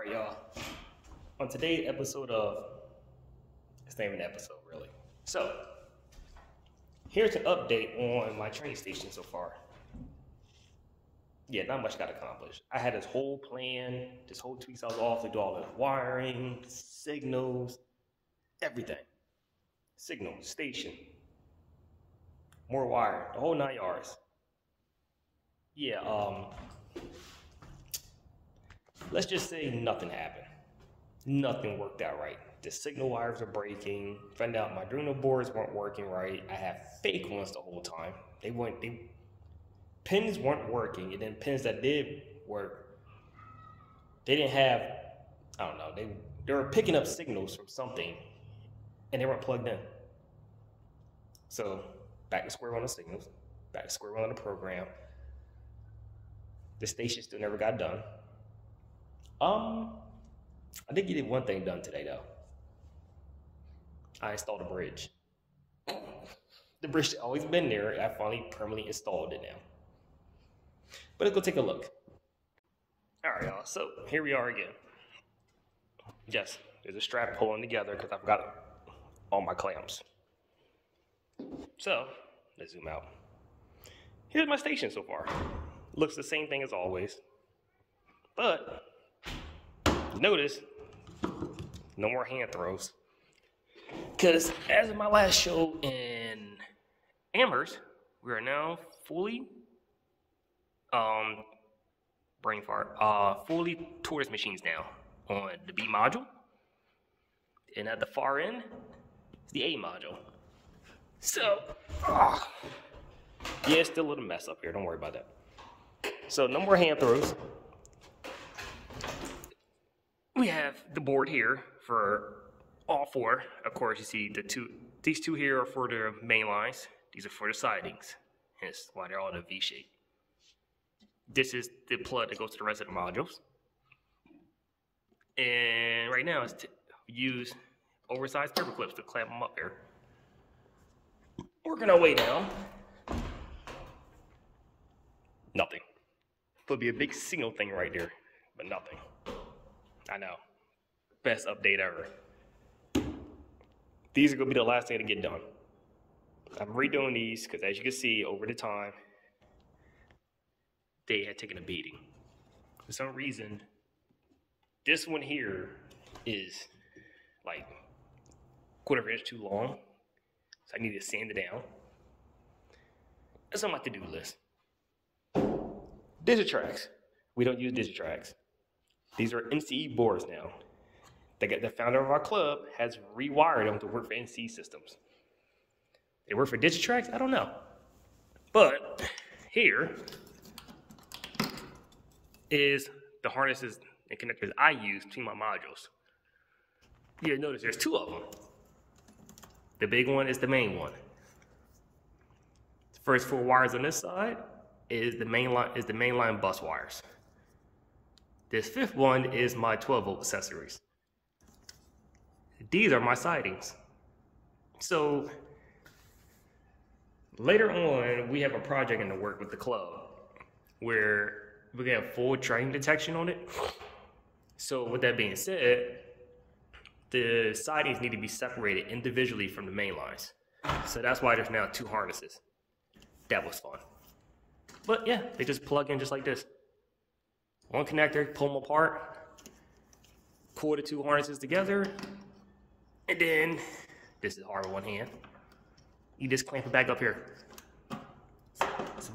Alright, y'all. On today's episode of, it's not even an episode really. So, here's an update on my train station so far. Yeah, not much got accomplished. I had this whole plan, this whole 2 weeks I was off to do all the wiring, signals, everything. Signal, station, more wire, the whole 9 yards. Yeah, let's just say nothing happened. Nothing worked out right. The signal wires are breaking. Found out my Arduino boards weren't working right. I had fake ones the whole time. Pins weren't working, and then pins that did work, they didn't have, I don't know, they were picking up signals from something, and they weren't plugged in. So, back to square one on signals, back to square one on the program. The station still never got done. I did get one thing done today, though. I installed a bridge. The bridge had always been there. I finally permanently installed it now. But let's go take a look. All right, y'all. So here we are again. Yes, there's a strap pulling together because I forgot all my clamps. So let's zoom out. Here's my station so far. Looks the same thing as always. But notice, no more hand throws. Because as of my last show in Amherst, we are now fully, brain fart, fully tortoise machines now on the B module. And at the far end, it's the A module. So, yeah, it's still a little mess up here. Don't worry about that. So, no more hand throws. We have the board here for all four. Of course, you see these two here are for the main lines. These are for the sidings. Hence why they're all in a V shape. This is the plug that goes to the rest of the modules. And right now, it's to use oversized paper clips to clamp them up here. Working our way down. Nothing. Could be a big signal thing right there, but nothing. I know. Best update ever. These are going to be the last thing to get done. I'm redoing these because, as you can see, over the time, they had taken a beating. For some reason, this one here is like 1/4 inch too long. So I need to sand it down. That's on my to-do list. Digitracks. We don't use Digitracks. These are NCE boards now. The founder of our club has rewired them to work for NCE systems. They work for Digitracks? I don't know. But here is the harnesses and connectors I use between my modules. You notice there's 2 of them. The big one is the main one. The first 4 wires on this side is the mainline bus wires. This 5th one is my 12-volt accessories. These are my sidings. So later on, we have a project in the work with the club where we're gonna have full train detection on it. So with that being said, the sidings need to be separated individually from the main lines. So that's why there's now 2 harnesses. That was fun. But yeah, they just plug in just like this. One connector, pull them apart, pull the 2 harnesses together, and then, this is hard with one hand, you just clamp it back up here. It's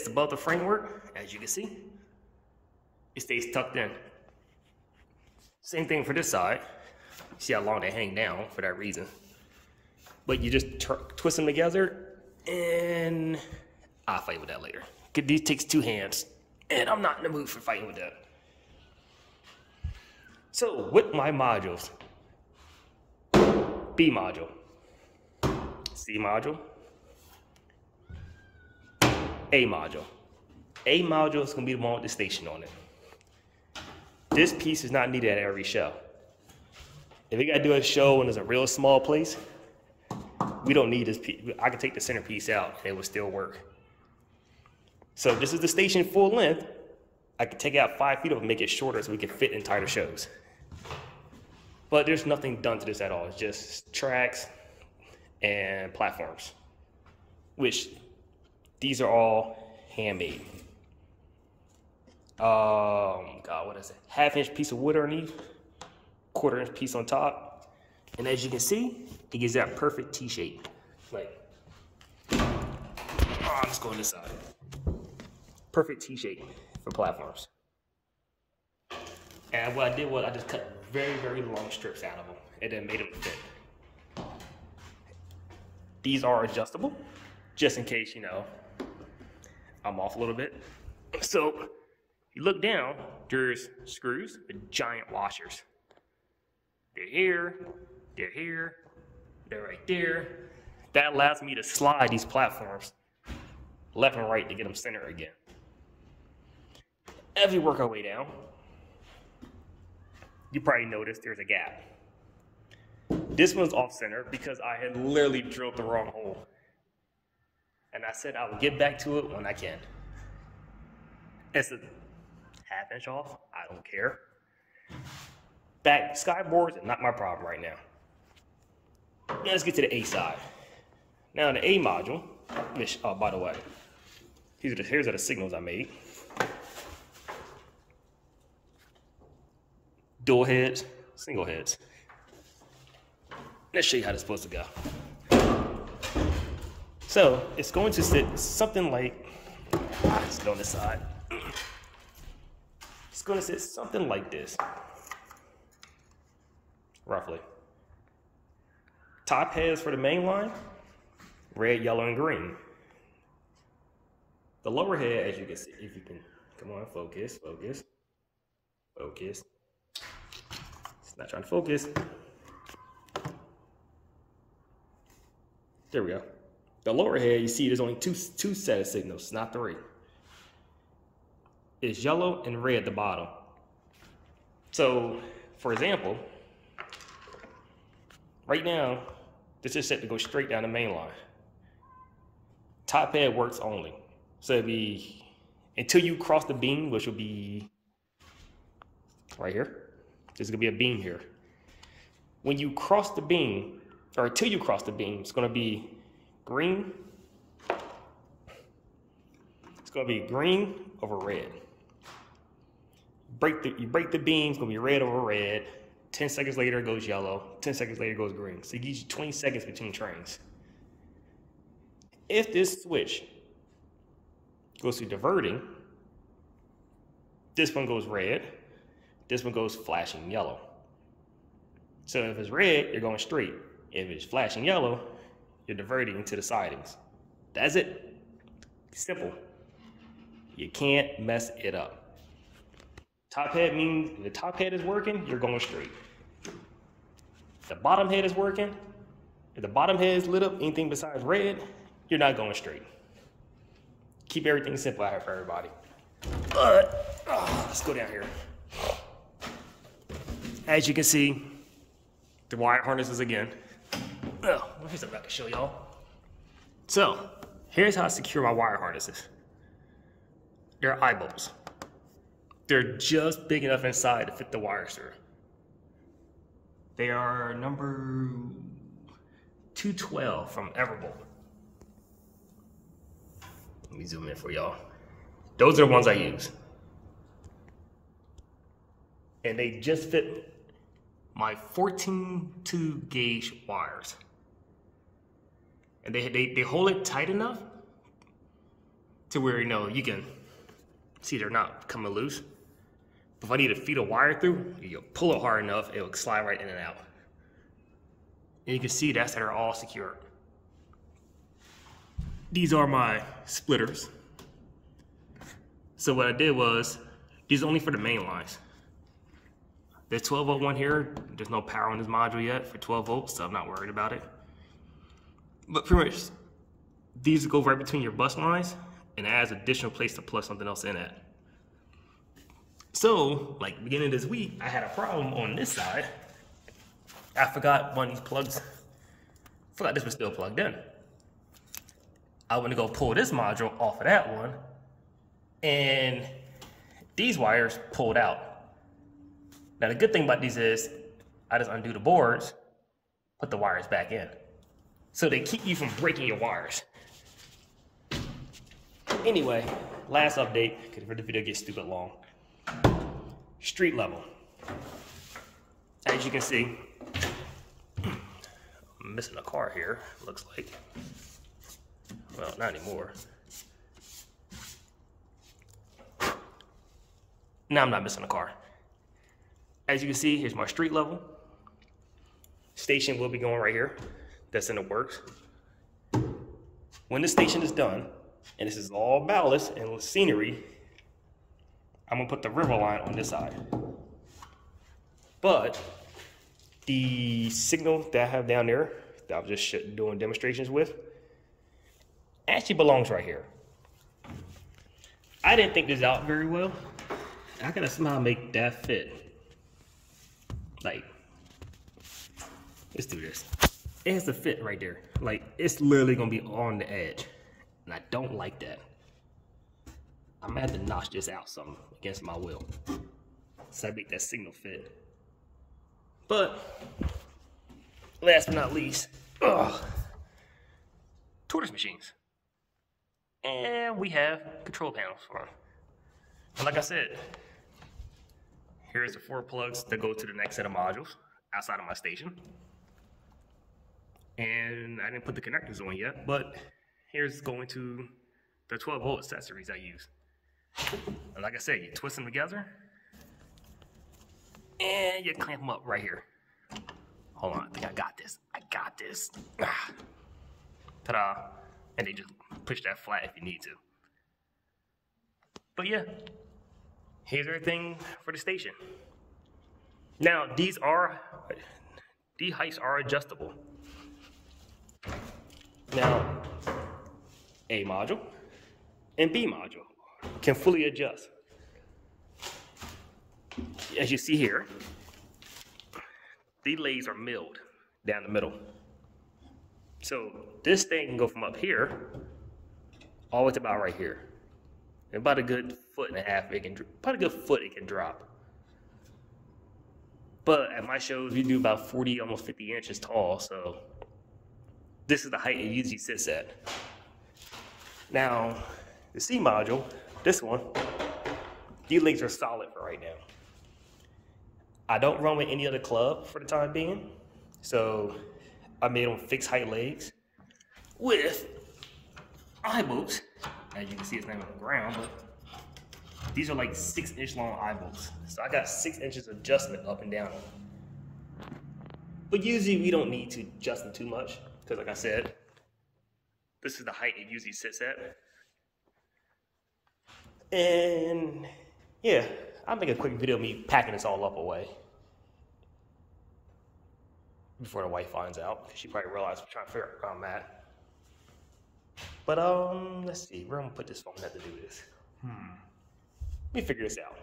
above the framework, as you can see. It stays tucked in. Same thing for this side. See how long they hang down for that reason. But you just twist them together, and I'll fight with that later. These takes 2 hands, and I'm not in the mood for fighting with that. So with my modules, B module, C module, A module. A module is going to be the one with the station on it. This piece is not needed at every show. If we got to do a show and it's a real small place, we don't need this piece. I can take the center piece out and it will still work. So this is the station full length. I could take out 5 feet of it and make it shorter so we could fit in tighter shows. But there's nothing done to this at all. It's just tracks and platforms, which these are all handmade. God, what is it? 1/2 inch piece of wood underneath, 1/4 inch piece on top. And as you can see, it gives that perfect T shape. Like, let's go on this side. Perfect T shape for platforms. And what I did was I just cut very, very long strips out of them and then made them fit. These are adjustable, just in case, you know, I'm off a little bit. So you look down, there's screws with giant washers. They're here, they're here, they're right there. That allows me to slide these platforms left and right to get them centered again. As we work our way down, you probably noticed there's a gap. This one's off center because I had literally drilled the wrong hole. And I said I will get back to it when I can. It's a 1/2 inch off, I don't care. Back skyboards are not my problem right now. Now let's get to the A side. Now in the A module, which, oh, by the way, here's the signals I made. Dual heads, single heads. Let's show you how this is supposed to go. So it's going to sit something like, let's go on this side. It's going to sit something like this, roughly. Top heads for the main line, red, yellow, and green. The lower head, as you can see, if you can, come on, focus, focus, focus. It's not trying to focus. There we go. The lower head, you see there's only two set of signals, not 3. It's yellow and red at the bottom. So, for example, right now, this is set to go straight down the main line. Top head works only. So it'd be, until you cross the beam, which will be right here. There's gonna be a beam here. When you cross the beam, or until you cross the beam, it's gonna be green. It's gonna be green over red. You break the beam, it's gonna be red over red. 10 seconds later, it goes yellow. 10 seconds later, it goes green. So it gives you 20 seconds between trains. If this switch goes to diverting, this one goes red, this one goes flashing yellow. So if it's red, you're going straight. If it's flashing yellow, you're diverting to the sidings. That's it. Simple. You can't mess it up. Top head means if the top head is working, you're going straight. If the bottom head is working, if the bottom head is lit up, anything besides red, you're not going straight. Keep everything simple out here for everybody. But, let's go down here. As you can see, the wire harnesses again. Oh, here's something I can show y'all. So, here's how I secure my wire harnesses. They're eye bolts. They're just big enough inside to fit the wires through. They are number 212 from Everbolt. Let me zoom in for y'all. Those are the ones I use. And they just fit my 14-2 gauge wires. And they hold it tight enough to where, you know, you can see they're not coming loose. If I need to feed a wire through, you pull it hard enough, it'll slide right in and out. And you can see that's how they're all secure. These are my splitters. So what I did was, these are only for the main lines. There's 12 volt one here. There's no power on this module yet for 12 volts, so I'm not worried about it. But pretty much, these go right between your bus lines, and it adds additional place to plug something else in at. So, like beginning of this week, I had a problem on this side. I forgot one of these plugs. Forgot this was still plugged in. I went to go pull this module off of that one, and these wires pulled out. Now the good thing about these is I just undo the boards, put the wires back in. So they keep you from breaking your wires. Anyway, last update, because the video gets stupid long. Street level. As you can see, I'm missing a car here, looks like. Well, not anymore. Now I'm not missing a car. As you can see, here's my street level. Station will be going right here. That's in the works. When the station is done, and this is all ballast and scenery, I'm gonna put the river line on this side. But the signal that I have down there, that I was just doing demonstrations with, actually belongs right here. I didn't think this out very well. I gotta somehow make that fit. Like, let's do this. It has to fit right there. Like, it's literally gonna be on the edge. And I don't like that. I'm gonna have to notch this out some against my will. So I make that signal fit. But, last but not least, tortoise machines. And we have control panels for them. And like I said, here's the 4 plugs that go to the next set of modules outside of my station. And I didn't put the connectors on yet, but here's going to the 12-volt accessories I use. And like I said, you twist them together, and you clamp them up right here. Hold on, I think I got this. I got this. Ta-da. And then just push that flat if you need to. But yeah, here's everything for the station. Now, these heights are adjustable. Now, A module and B module can fully adjust. As you see here, these legs are milled down the middle. So this thing can go from up here all the way to about right here. And about a good 1.5 feet, about a good foot it can drop. But at my shows, we do about 40, almost 50 inches tall, so this is the height it usually sits at. Now, the C module, this one, these legs are solid for right now. I don't run with any other club for the time being, so I made them fixed height legs with eye bolts. As you can see, it's not on the ground, but these are like 6-inch long eye bolts. So I got 6 inches adjustment up and down. But usually we don't need to adjust them too much, because like I said, this is the height it usually sits at. And yeah, I'll make a quick video of me packing this all up away before the wife finds out, because she probably realized I'm trying to figure out where I'm at. But let's see, where I'm gonna put this phone to do this. Let me figure this out.